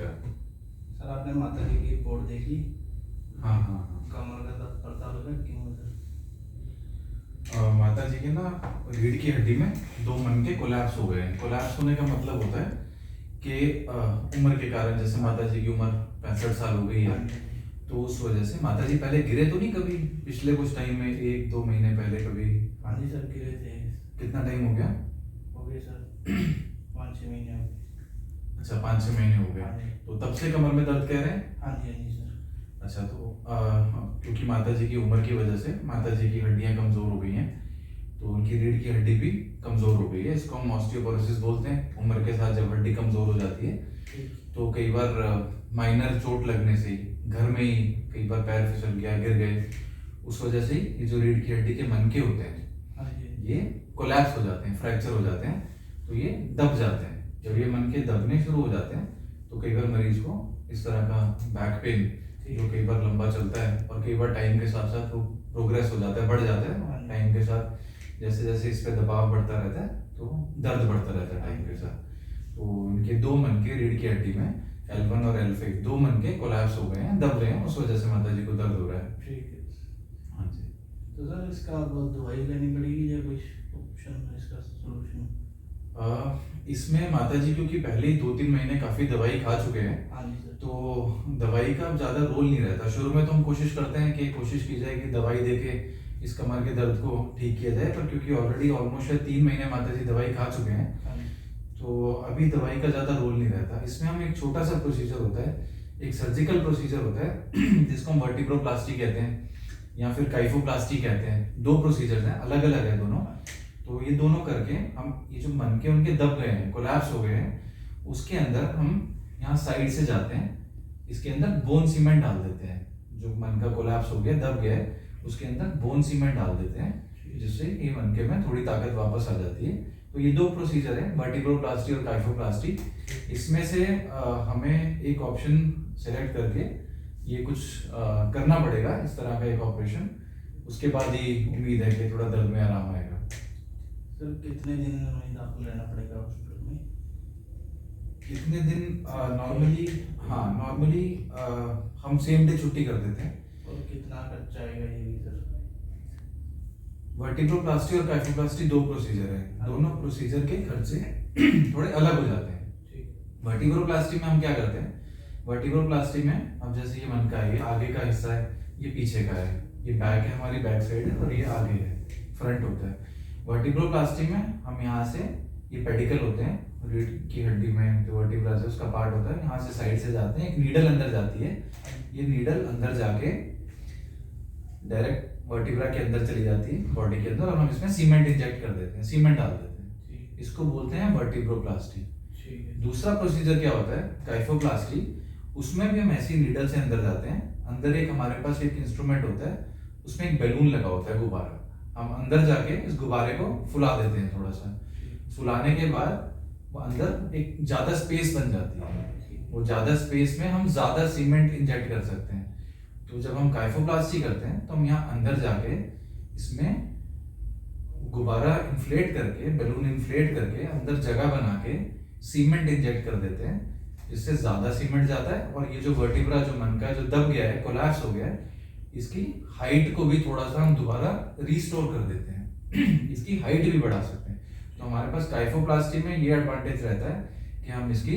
नमस्कार। सर आपने माता जी की रिपोर्ट देखी? हाँ हाँ हाँ। कमर का दर्द पड़ता होगा क्यों है सर? माता जी के ना रीढ़ की हड्डी में दो मनके कोलैप्स हो गए हैं। कोलैप्स होने का मतलब होता है कि उम्र के कारण, जैसे माता जी की उम्र 65 साल हो गई है, हाँ जी। तो उस वजह से माता जी पहले गिरे तो नहीं कभी? पिछले कुछ टाइम में, 1-2 महीने पहले कभी? हाँ जी सर, गिरे थे। कितना टाइम हो गया? हो गए सर 5-6 महीने हो गए। अच्छा, 5-6 महीने हो हाँ गए। जी। तो तब से कमर में दर्द कह रहे हैं? हाँ जी सर। अच्छा, तो क्योंकि माता जी की उम्र की वजह से माता जी की हड्डियां कमजोर हो गई हैं, तो उनकी रीढ़ की हड्डी भी कमजोर हो गई है। इसको हम ऑस्टियोपोरोसिस बोलते हैं। उम्र के साथ जब हड्डी कमजोर हो जाती है ठीक। तो कई बार माइनर चोट लगने से ही, घर में ही कई बार पैर फिसल गया, गिर गए, उस वजह से ही ये जो रीढ़ की हड्डी के मनके होते हैं हाँ जी। ये कोलैप्स हो जाते हैं, फ्रैक्चर हो जाते हैं, तो ये दब जाते हैं। जब ये मनके दबने शुरू हो जाते हैं तो कई बार मरीज को इस तरह का बैक पेन, जो कई बार लंबा चलता है और कई बार टाइम के साथ साथ प्रोग्रेस हो जाता है, बढ़ जाता है टाइम के साथ, जैसे जैसे इस पे दबाव बढ़ता रहता है तो दर्द बढ़ता रहता है टाइम के साथ। तो इनके दो मनके रीढ़ की हड्डी में L1 और L5 दो मनके कोलैप्स हो गए हैं, दब गए हैं, उस वजह से माता जी को दर्द हो रहा है। ठीक है। हाँ जी। तो सर इसका बहुत दवाई लेनी पड़ेगी या कुछ ऑप्शन है इसका सोल्यूशन? इसमें माता जी क्योंकि पहले ही 2-3 महीने काफी दवाई खा चुके हैं, हाँ जी सर। तो दवाई का ज्यादा रोल नहीं रहता। शुरू में तो हम कोशिश करते हैं कि कोशिश की जाए कि दवाई देके इस कमर के दर्द को ठीक किया जाए, पर क्योंकि ऑलरेडी ऑलमोस्ट 3 महीने माता जी दवाई खा चुके हैं, हाँ जी। तो अभी दवाई का ज्यादा रोल नहीं रहता। इसमें हम एक छोटा सा प्रोसीजर होता है, एक सर्जिकल प्रोसीजर होता है जिसको हम वर्टिब्रोप्लास्टी कहते हैं या फिर काइफोप्लास्टी कहते हैं। दो प्रोसीजर्स हैं, अलग अलग है दोनों। तो ये दोनों करके हम ये जो मनके उनके दब गए हैं, कोलैप्स हो गए हैं, उसके अंदर हम यहाँ साइड से जाते हैं, इसके अंदर बोन सीमेंट डाल देते हैं। जो मन का कोलैप्स हो गया, दब गया है, उसके अंदर बोन सीमेंट डाल देते हैं, जिससे ये मनके में थोड़ी ताकत वापस आ जाती है। तो ये दो प्रोसीजर है, वर्टिब्रोप्लास्टी और काइफोप्लास्टी। इसमें से हमें एक ऑप्शन सेलेक्ट करके ये कुछ करना पड़ेगा, इस तरह का एक ऑपरेशन। उसके बाद ही उम्मीद है कि थोड़ा दर्द में आराम आएगा। सर कितने दिन में दाखिल रहना पड़ेगा हॉस्पिटल में? कितने दिन? नॉर्मली नॉर्मली हम सेम डे छुट्टी कर देते हैं। और कितना खर्चा आएगा ये भी सर? वर्टिब्रोप्लास्टी और काइफोप्लास्टी दो प्रोसीजर है, दोनों प्रोसीजर के खर्चे थोड़े अलग हो जाते हैं। ठीक। वर्टिब्रोप्लास्टी में हम क्या करते हैं, वर्टिब्रोप्लास्टी में अब जैसे ये मनका है, ये आगे का हिस्सा है, ये पीछे का है, ये बैक है, हमारी बैक साइड है, और ये आगे है, फ्रंट होता है। वर्टिब्रोप्लास्टी में हम यहाँ से, ये पेडिकल होते हैं रीढ़ की हड्डी में, जो वर्टिब्रा है उसका पार्ट होता है, यहाँ से साइड से जाते हैं, एक नीडल अंदर जाती है, ये नीडल अंदर जाके डायरेक्ट वर्टिब्रा के अंदर चली जाती है, बॉडी के अंदर, और हम इसमें सीमेंट इंजेक्ट कर देते हैं, सीमेंट डाल देते हैं। इसको बोलते हैं वर्टिब्रोप्लास्टी। दूसरा प्रोसीजर क्या होता है, काइफोप्लास्टी। उसमें भी हम ऐसी नीडल से अंदर जाते हैं, अंदर एक हमारे पास एक इंस्ट्रूमेंट होता है, उसमें एक बैलून लगा होता है, गुब्बारा। हम अंदर जाके इस गुब्बारे को फुला देते हैं थोड़ा सा। फुलाने के बाद वो अंदर एक ज्यादा स्पेस बन जाती है, वो ज्यादा स्पेस में हम ज्यादा सीमेंट इंजेक्ट कर सकते हैं। तो जब हम काइफोप्लास्टी करते हैं तो हम यहाँ अंदर जाके इसमें गुब्बारा इन्फ्लेट करके, बैलून इन्फ्लेट करके अंदर जगह बना के सीमेंट इंजेक्ट कर देते हैं, जिससे ज्यादा सीमेंट जाता है, और ये जो वर्टिब्रा, जो मनका जो दब गया है, कोलैप्स हो गया है, इसकी हाइट को भी थोड़ा सा हम दोबारा रिस्टोर कर देते हैं इसकी हाइट भी बढ़ा सकते हैं। तो हमारे पास काइफोप्लास्टी में ये एडवांटेज रहता है कि हम इसकी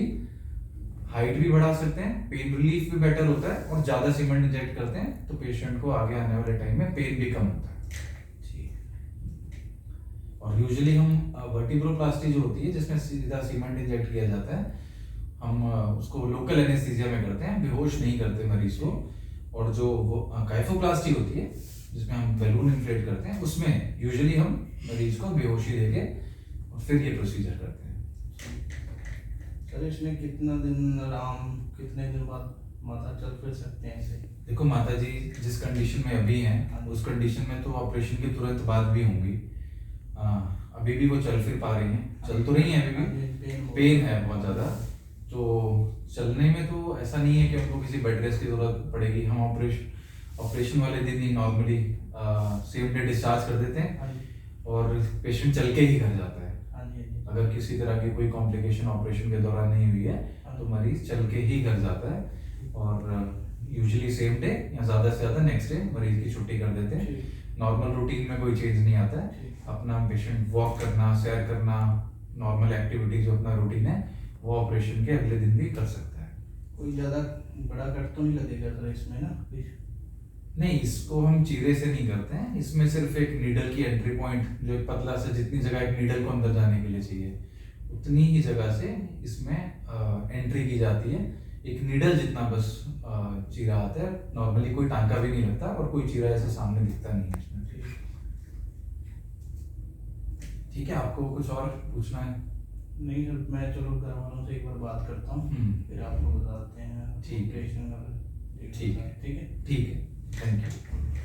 हाइट भी बढ़ा सकते हैं, पेन रिलीफ भी बेटर होता है, और ज्यादा सीमेंट इंजेक्ट करते हैं तो पेशेंट को आगे आने वाले टाइम में पेन भी कम होता है। और यूजुअली हम वर्टिब्रोप्लास्टी जो होती है, जिसमें सीधा सीमेंट इंजेक्ट किया जाता है, हम उसको लोकल एनेस्थीसिया में करते हैं, बेहोश नहीं करते मरीज को। और जो वो काइफोप्लास्टी होती है, जिसमें हम बैलून इन्फ्लेट करते हैं, उसमें यूजुअली हम मरीज को बेहोशी देके और फिर ये प्रोसीजर करते हैं। सर इसमें कितना दिन आराम, कितने दिन बाद माता चल फिर सकते हैं इसे? देखो, माता जी जिस कंडीशन में अभी हैं, उस कंडीशन में तो ऑपरेशन के तुरंत बाद भी होंगी। अभी भी वो चल फिर पा रही हैं, चल तो रही हैं, अभी भी पेन है बहुत ज़्यादा। तो चलने में तो ऐसा नहीं है कि उनको किसी बेड रेस्ट की जरूरत पड़ेगी। हम ऑपरेशन वाले दिन ही नॉर्मली सेम डे डिस्चार्ज कर देते हैं, और पेशेंट चल के ही घर जाता है। अगर किसी तरह की कोई कॉम्प्लिकेशन ऑपरेशन के दौरान नहीं हुई है तो मरीज चल के ही घर जाता है और यूजुअली सेम डे या ज़्यादा से ज़्यादा नेक्स्ट डे मरीज की छुट्टी कर देते हैं। ठीक। नॉर्मल रूटीन में कोई चेंज नहीं आता है। ठीक। अपना पेशेंट वॉक करना, सैर करना, नॉर्मल एक्टिविटी जो अपना रूटीन है वो ऑपरेशन के अगले दिन भी कर सकता है। कोई ज़्यादा बड़ा कट तो नहीं लगेगा सर इसमें ना? नहीं, इसको हम चीरे से नहीं करते हैं। इसमें सिर्फ एक नीडल की एंट्री पॉइंट, जो एक पतला सा, जितनी जगह एक नीडल को अंदर जाने के लिए चाहिए उतनी ही जगह से इसमें एंट्री की जाती है। एक नीडल जितना बस चीरा आता है। नॉर्मली कोई टांका भी नहीं लगता और कोई चीरा ऐसे सामने दिखता नहीं है इसमें। ठीक है, आपको कुछ और पूछना है? नहीं सर, मैं चलो घर वालों से एक बार बात करता हूँ, फिर आपको बताते हैं। ठीक है। ठीक है। ठीक है, थैंक यू।